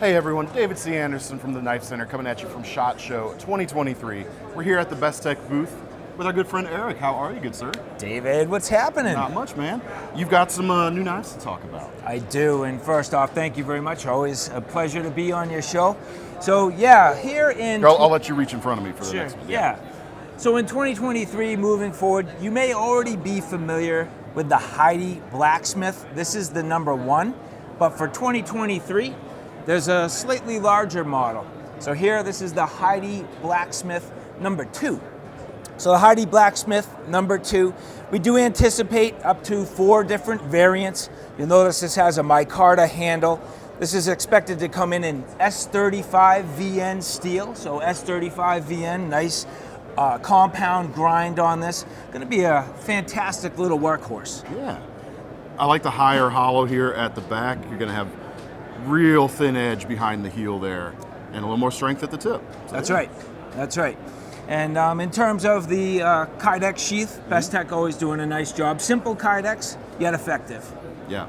Hey everyone, David C. Anderson from the KnifeCenter coming at you from SHOT Show 2023. We're here at the Bestech booth with our good friend Eric. How are you, good sir? David, what's happening? Not much, man. You've got some new knives to talk about. I do, and first off, thank you very much. Always a pleasure to be on your show. So yeah, here in... I'll let you reach in front of me for the next one. Yeah. So in 2023, moving forward, you may already be familiar with the Heidi blacksmith. This is the #1, but for 2023, there's a slightly larger model. So here, this is the Heidi blacksmith #2. So the Heidi blacksmith #2, we do anticipate up to 4 different variants. You'll notice this has a micarta handle. This is expected to come in S35 VN steel. So S35 VN, nice compound grind on this. Going to be a fantastic little workhorse. Yeah. I like the higher hollow here at the back. You're going to have real thin edge behind the heel there and a little more strength at the tip. So, That's right. That's right. And in terms of the Kydex sheath, Bestech always doing a nice job. Simple Kydex, yet effective. Yeah.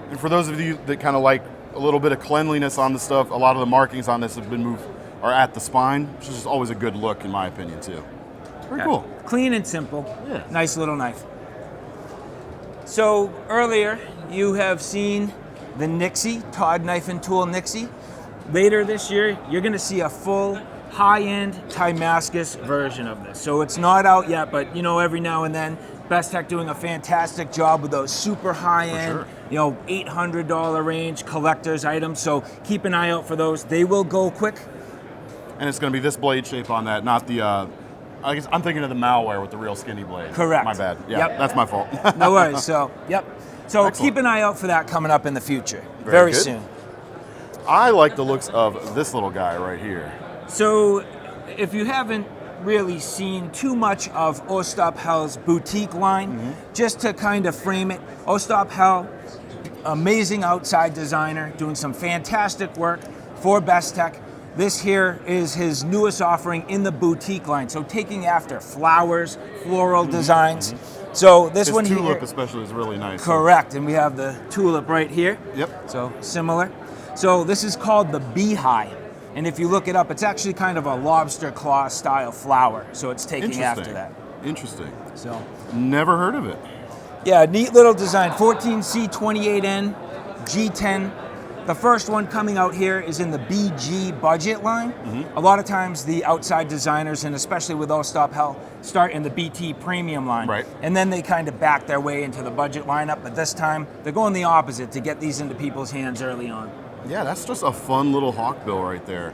And for those of you that kind of like a little bit of cleanliness on the stuff, a lot of the markings on this have been moved are at the spine, which is always a good look in my opinion too. Very cool. Clean and simple. Yeah. Nice little knife. So earlier you have seen the Nixie, Todd Knife and Tool Nixie. Later this year, you're gonna see a full high-end Timascus version of this. So it's not out yet, but you know, every now and then, Bestech doing a fantastic job with those super high-end, you know, $800 range collector's items. So keep an eye out for those. They will go quick. And it's gonna be this blade shape on that, not the, I guess I'm thinking of the malware with the real skinny blade. Correct. My bad. Yeah, Yep. That's my fault. No worries, so, yep. So Excellent. keep an eye out for that coming up in the future, Very good. soon. I like the looks of this little guy right here. So if you haven't really seen too much of Oostophel's boutique line, just to kind of frame it, Oostophel, amazing outside designer, doing some fantastic work for Bestech. This here is his newest offering in the boutique line, so taking after flowers, floral designs. So this one here, tulip especially is really nice. correct, and we have the tulip right here. Yep. So similar. So this is called the Beehive, and if you look it up, it's actually kind of a lobster claw style flower. So it's taking after that. Interesting. So Never heard of it. yeah, neat little design. 14C28N G10. The first one coming out here is in the BG budget line. A lot of times the outside designers, and especially with Oostophel, start in the BT premium line. Right. And then they kind of back their way into the budget lineup, but this time they're going the opposite to get these into people's hands early on. Yeah, that's just a fun little hawkbill right there.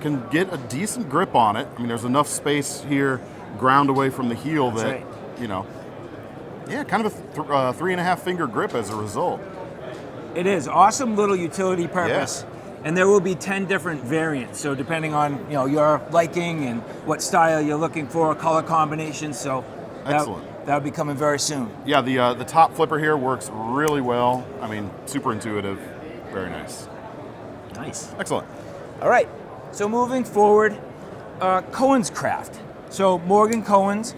Can get a decent grip on it. I mean, there's enough space here, ground away from the heel That's that, right. you know, yeah, kind of a 3.5 finger grip as a result. It is awesome little utility purpose, and there will be 10 different variants. So depending on your liking and what style you're looking for, color combinations. So that'll be coming very soon. Yeah, the top flipper here works really well. I mean, super intuitive, very nice. Nice. Excellent. All right. So moving forward, Cohen's Craft. So Morgan Cohen's.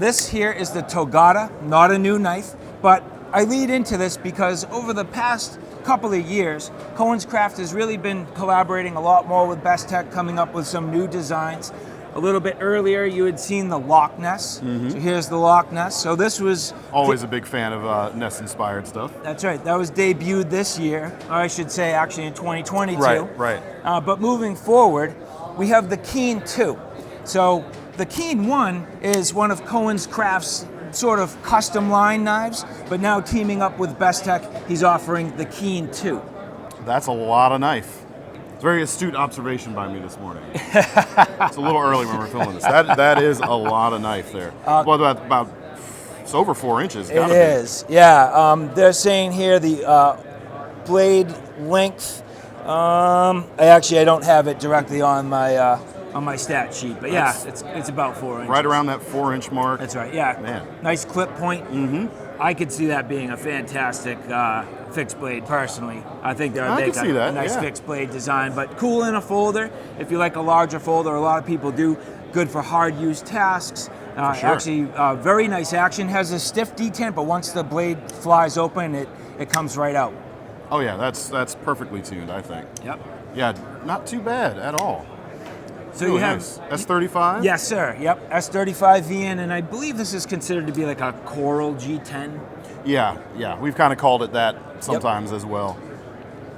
This here is the Togata, not a new knife, but I lead into this because over the past couple of years, Cohen's Craft has really been collaborating a lot more with Bestech, coming up with some new designs. A little bit earlier, you had seen the Loch Ness. So here's the Loch Ness. So this was... Always a big fan of Ness-inspired stuff. That's right. That was debuted this year, or I should say actually in 2022. Right. But moving forward, we have the Keen 2. So the Keen 1 is one of Cohen's Craft's sort of custom line knives, but now teaming up with Bestech, he's offering the Keen 2. That's a lot of knife. It's a very astute observation by me this morning. It's a little early when we're filming this. That is a lot of knife there. Well, about it's over 4 inches. It is, yeah. They're saying here the blade length. I don't have it directly on my stat sheet, but yeah, it's about 4 inches. Right around that 4-inch mark. That's right, yeah. Man. Nice clip point. I could see that being a fantastic fixed blade personally. I think they'll make a nice fixed blade design, but cool in a folder. If you like a larger folder, a lot of people do. Good for hard use tasks. Sure. Actually, very nice action. Has a stiff detent, but once the blade flies open, it comes right out. Oh yeah, that's perfectly tuned, I think. Yep. Yeah, not too bad at all. So Really you have nice. S35? Yes, sir. Yep, S35 VN, and I believe this is considered to be like a Coral G10. Yeah. We've kind of called it that sometimes as well.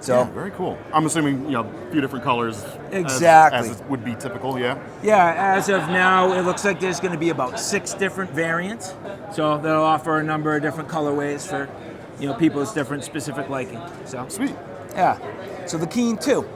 So Yeah, very cool. I'm assuming, a few different colors. Exactly. As it would be typical, yeah. yeah, as of now, it looks like there's going to be about 6 different variants. So they'll offer a number of different colorways for, people's different specific liking. So Sweet. yeah. So the Keen 2.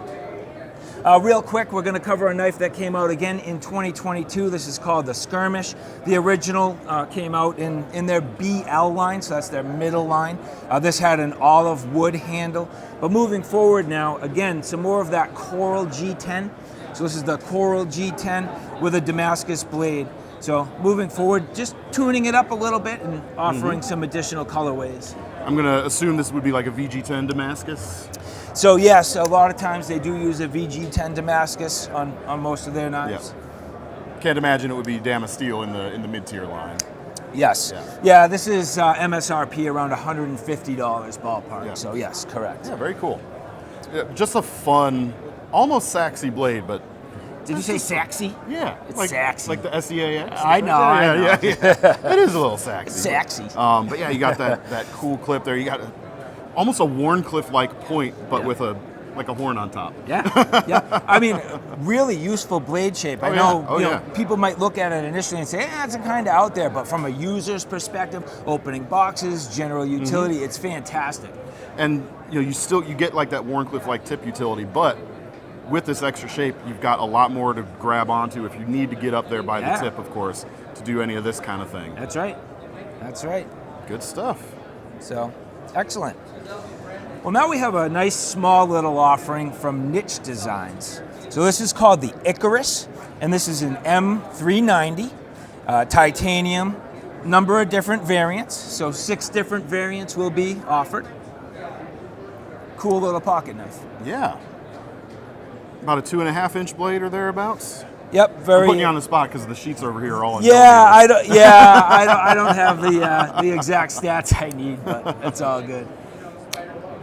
Real quick, we're going to cover a knife that came out again in 2022. This is called the Skirmish. The original came out in their BL line, so that's their middle line. This had an olive wood handle. But moving forward now, again, some more of that Coral G10. So this is the Coral G10 with a Damascus blade. So moving forward, just tuning it up a little bit and offering some additional colorways. I'm going to assume this would be like a VG10 Damascus. So yes, a lot of times they do use a VG10 Damascus on most of their knives. Yeah. Can't imagine it would be Damasteel in the mid-tier line. Yes. Yeah, this is MSRP around $150 ballpark. Yeah. So yes, correct. Yeah, very cool. Yeah, just a fun, almost saxy blade, but Did you say saxy? yeah, It's like saxy. like the SEAX. I know, I know. Yeah. It is a little saxy. Saxy. But yeah, you got that cool clip there. You got almost a Warncliffe-like point, but with a horn on top. Yeah. I mean, really useful blade shape. I Oh, know, yeah. Oh, you yeah. know, people might look at it initially and say, it's kind of out there, but from a user's perspective, opening boxes, general utility, it's fantastic. And you get like that Warncliffe-like tip utility, but with this extra shape, you've got a lot more to grab onto if you need to get up there by the tip, of course, to do any of this kind of thing. That's right. Good stuff. So, excellent. Well, now we have a nice small little offering from Niche Designs. So this is called the Icarus, and this is an M390, titanium, number of different variants. So 6 different variants will be offered. Cool little pocket knife. Yeah. About a 2.5-inch blade or thereabouts. Yep, I'm very. putting you on the spot because the sheets over here are all in Yeah, millimeters. I don't have the exact stats I need, but it's all good.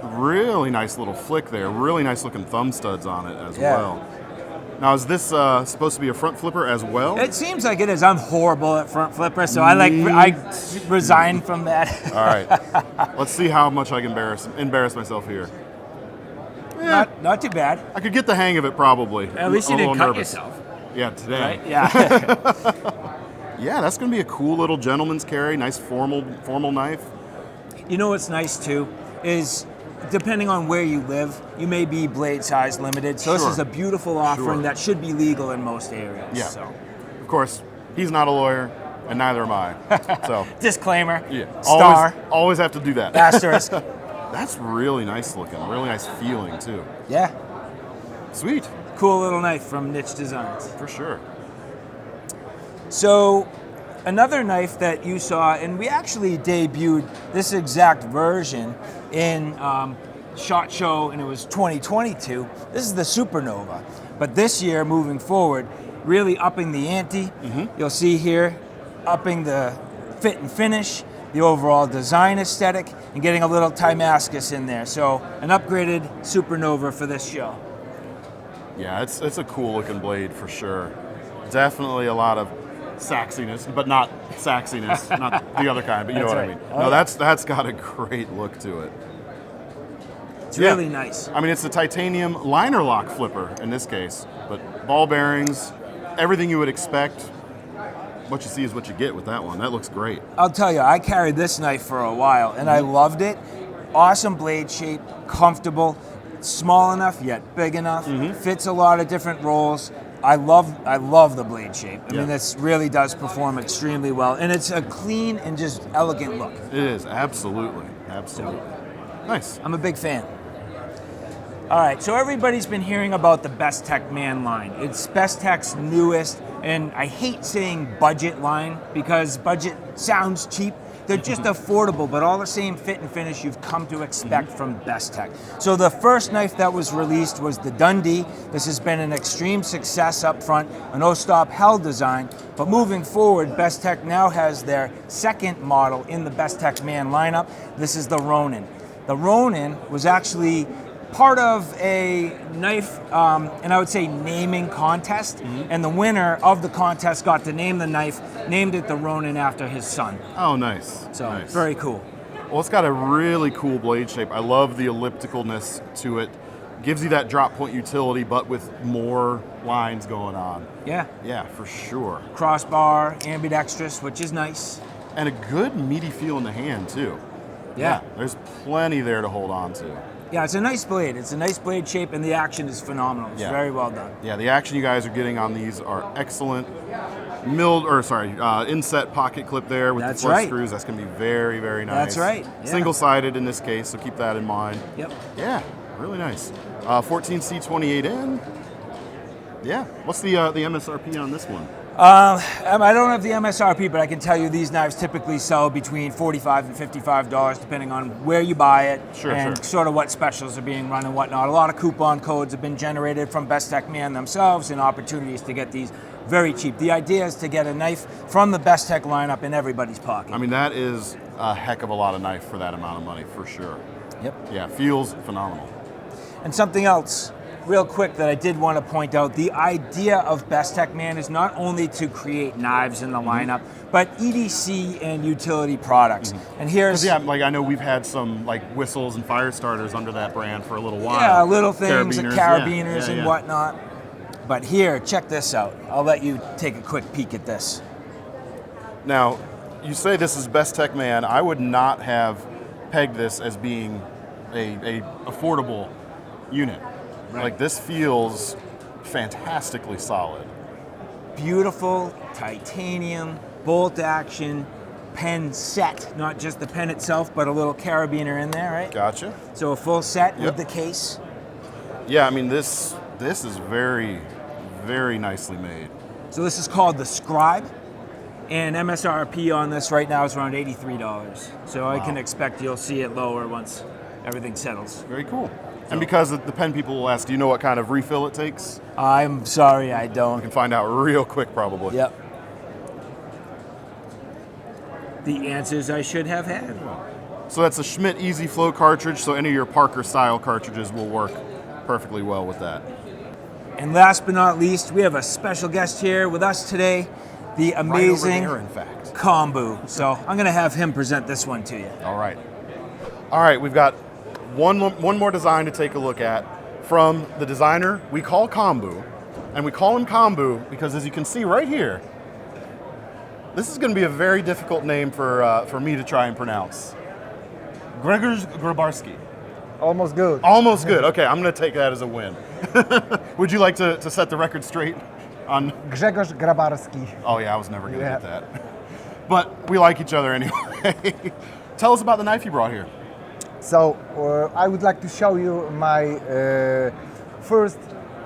Really nice little flick there. Really nice looking thumb studs on it as well. Now, is this supposed to be a front flipper as well? It seems like it is. I'm horrible at front flipper, so I resign from that. All right. Let's see how much I can embarrass myself here. Not too bad. I could get the hang of it probably. At least you I'm a didn't little cut nervous. yourself. Yeah, today. Right? Yeah. Yeah, that's going to be a cool little gentleman's carry. Nice formal knife. You know what's nice too is depending on where you live, you may be blade size limited. So this is a beautiful offering that should be legal in most areas. Yeah. So. Of course, he's not a lawyer, and neither am I. So Disclaimer. yeah, Star. always have to do that. Asterisk. That's really nice looking. Really nice feeling too. Yeah. Sweet. Cool little knife from Niche Designs. For sure. So another knife that you saw, and we actually debuted this exact version in SHOT Show, and it was 2022. This is the Supernova. But this year, moving forward, really upping the ante. You'll see here, upping the fit and finish, the overall design aesthetic, and getting a little Damascus in there. So an upgraded Supernova for this show. Yeah, it's a cool looking blade for sure. Definitely a lot of saxiness, but not saxiness, not the other kind, but you know what I mean. No, that's got a great look to it. It's really nice. I mean, it's the titanium liner lock flipper in this case, but ball bearings, everything you would expect. What you see is what you get with that one. That looks great. I'll tell you, I carried this knife for a while, and I loved it. Awesome blade shape, comfortable, small enough yet big enough, fits a lot of different roles. I love the blade shape. I mean, this really does perform extremely well, and it's a clean and just elegant look. It is, absolutely. Nice. I'm a big fan. All right, so everybody's been hearing about the Bestech Man line. It's Bestech's newest, and I hate saying budget line because budget sounds cheap. They're just affordable, but all the same fit and finish you've come to expect from Bestech. So the first knife that was released was the Dundee. This has been an extreme success up front, a no-stop hell design. But moving forward, Bestech now has their second model in the Bestech Man lineup. This is the Ronin. The Ronin was actually part of a knife, and I would say naming contest, and the winner of the contest got to name the knife, named it the Ronin after his son. Oh, nice. So nice. very cool. Well, it's got a really cool blade shape. I love the ellipticalness to it. Gives you that drop point utility, but with more lines going on. Yeah. Yeah, for sure. Crossbar, ambidextrous, which is nice. And a good meaty feel in the hand, too. Yeah. There's plenty there to hold on to. Yeah, it's a nice blade. It's a nice blade shape, and the action is phenomenal. It's very well done. Yeah, the action you guys are getting on these are excellent. Inset pocket clip there with the four screws. That's going to be very, very nice. That's right. Yeah. Single-sided in this case, so keep that in mind. Yep. Yeah, really nice. 14C28N. Yeah. What's the MSRP on this one? I don't have the MSRP, but I can tell you these knives typically sell between $45 and $55, depending on where you buy it and sort of what specials are being run and whatnot. A lot of coupon codes have been generated from Bestech Man themselves and opportunities to get these very cheap. The idea is to get a knife from the Bestech lineup in everybody's pocket. I mean, that is a heck of a lot of knife for that amount of money, for sure. Yep. Yeah, feels phenomenal. And something else real quick that I did want to point out, the idea of Bestech Man is not only to create knives in the lineup, but EDC and utility products. And here's... Yeah, like I know we've had some like whistles and fire starters under that brand for a little while. Yeah, little things like carabiners and whatnot. But here, check this out. I'll let you take a quick peek at this. Now, you say this is Bestech Man. I would not have pegged this as being a affordable unit. Right. Like this feels fantastically solid. Beautiful titanium, bolt action, pen set. Not just the pen itself, but a little carabiner in there, right? Gotcha. So a full set with the case. Yeah, I mean this is very, very nicely made. So this is called the Scribe, and MSRP on this right now is around $83. So I can expect you'll see it lower once everything settles. Very cool. And because the pen people will ask, do you know what kind of refill it takes? I'm sorry, I don't. You can find out real quick, probably. Yep. The answers I should have had. So that's a Schmidt Easy Flow cartridge, so any of your Parker style cartridges will work perfectly well with that. And last but not least, we have a special guest here with us today, the amazing right over there, in fact. Kombu. So I'm going to have him present this one to you. All right. All right, we've got one more design to take a look at from the designer we call Kombu. And we call him Kombu because, as you can see right here, this is going to be a very difficult name for me to try and pronounce. Grzegorz Grabarski. Almost good. Almost good. Okay, I'm going to take that as a win. Would you like to set the record straight on? Grzegorz Grabarski. Oh yeah, I was never going to get that. But we like each other anyway. Tell us about the knife you brought here. So I would like to show you my first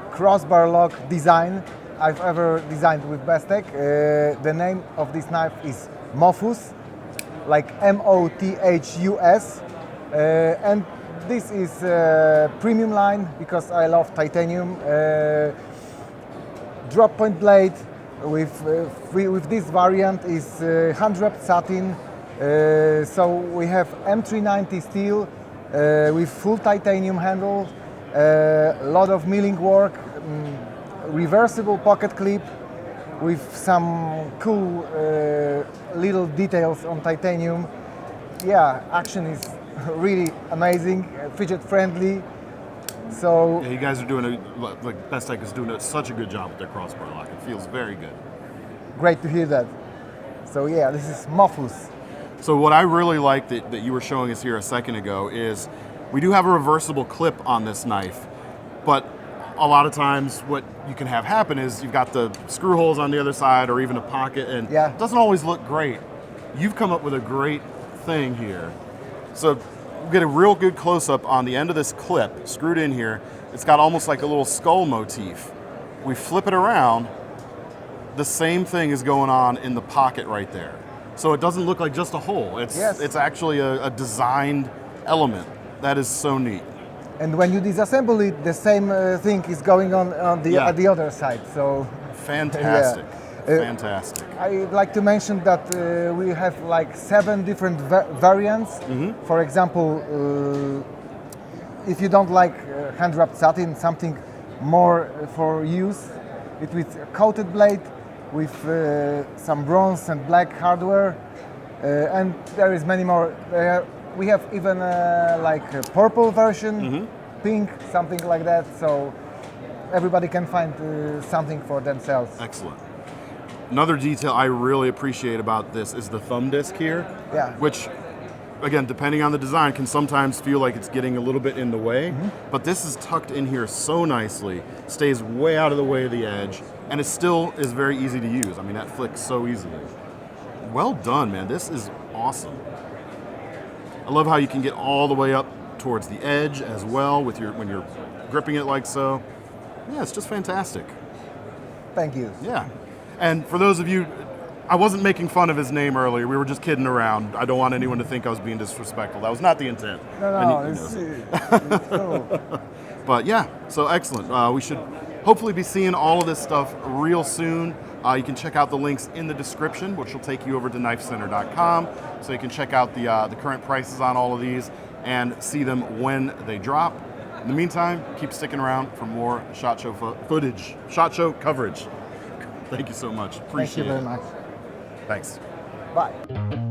crossbar lock design I've ever designed with Bestech. The name of this knife is Mofus, like M-O-T-H-U-S. And this is a premium line because I love titanium. Drop point blade with this variant is hand-wrapped satin. So we have M390 steel with full titanium handle, a lot of milling work, reversible pocket clip with some cool little details on titanium. Yeah, action is really amazing, fidget friendly. So yeah, you guys are doing like Bestech is doing such a good job with their crossbar lock. It feels very good. Great to hear that. So yeah, this is Mofus. So what I really like that you were showing us here a second ago is we do have a reversible clip on this knife, but a lot of times what you can have happen is you've got the screw holes on the other side or even a pocket, and it doesn't always look great. You've come up with a great thing here. So we'll get a real good close-up on the end of this clip screwed in here. It's got almost like a little skull motif. We flip it around, the same thing is going on in the pocket right there. So it doesn't look like just a hole. It's actually a designed element. That is so neat. And when you disassemble it, the same thing is going on at the other side. So fantastic, fantastic. I'd like to mention that we have like 7 different variants. For example, if you don't like hand-wrapped satin, something more for use, it with a coated blade with some bronze and black hardware, and there is many more. We have even like a purple version, pink, something like that. So everybody can find something for themselves. Excellent. Another detail I really appreciate about this is the thumb disc here, which, again, depending on the design, can sometimes feel like it's getting a little bit in the way, but this is tucked in here so nicely, stays way out of the way of the edge, and it still is very easy to use. I mean, that flicks so easily. Well done, man. This is awesome. I love how you can get all the way up towards the edge as well with when you're gripping it like so. Yeah, it's just fantastic. Thank you. Yeah. And for those of you, I wasn't making fun of his name earlier. We were just kidding around. I don't want anyone to think I was being disrespectful. That was not the intent. No, it's cool. But yeah, so excellent. We should hopefully be seeing all of this stuff real soon. You can check out the links in the description, which will take you over to KnifeCenter.com, so you can check out the current prices on all of these and see them when they drop. In the meantime, keep sticking around for more SHOT Show footage, SHOT Show coverage. Thank you so much. Appreciate it. Thank you very much. Thanks. Bye.